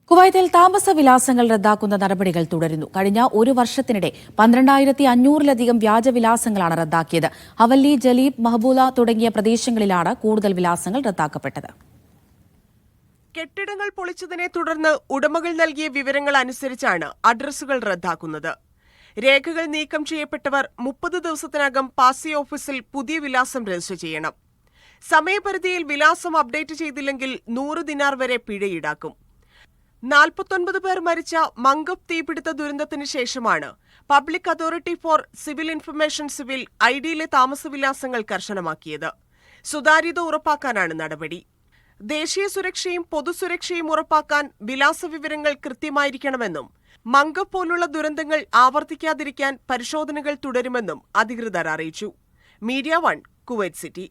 കുവൈത്തിൽ താമസവിലാസങ്ങൾ റദ്ദാക്കുന്ന നടപടികൾ തുടരുന്നു. കഴിഞ്ഞ ഒരു വർഷത്തിനിടെ 12,500-ലധികം വ്യാജവിലാസങ്ങളാണ് റദ്ദാക്കിയത്. ഹവല്ലി, ജലീബ്, മഹബൂല തുടങ്ങിയ പ്രദേശങ്ങളിലാണ് കൂടുതൽ വിലാസങ്ങൾ റദ്ദാക്കപ്പെട്ടത്. കെട്ടിടങ്ങൾ പൊളിച്ചതിനെ തുടർന്ന് ഉടമകൾ നൽകിയ വിവരങ്ങൾ അനുസരിച്ചാണ് അഡ്രസ്സുകൾ റദ്ദാക്കുന്നത്. രേഖകൾ നീക്കം ചെയ്യപ്പെട്ടവർ 30 ദിവസത്തിനകം പാസി ഓഫീസിൽ പുതിയ വിലാസം രജിസ്റ്റർ ചെയ്യണം. സമയപരിധിയിൽ വിലാസം അപ്ഡേറ്റ് ചെയ്തില്ലെങ്കിൽ 100 ദിനാർ വരെ പിഴ ഈടാക്കും. 49 പേർ മരിച്ച മംഗഫ് തീപിടുത്ത ദുരന്തത്തിന് ശേഷമാണ് public authority for civil information civil ഐഡിയിലെ താമസവിലാസങ്ങൾ കർശനമാക്കിയത്. സുതാര്യത ഉറപ്പാക്കാനാണ് നടപടി. ദേശീയ സുരക്ഷയും പൊതുസുരക്ഷയും ഉറപ്പാക്കാൻ വിലാസ വിവരങ്ങൾ കൃത്യമായിരിക്കണമെന്നും മംഗഫ് പോലുള്ള ദുരന്തങ്ങൾ ആവർത്തിക്കാതിരിക്കാൻ പരിശോധനകൾ തുടരുമെന്നും അധികൃതർ അറിയിച്ചു. Media 1, Kuwait city.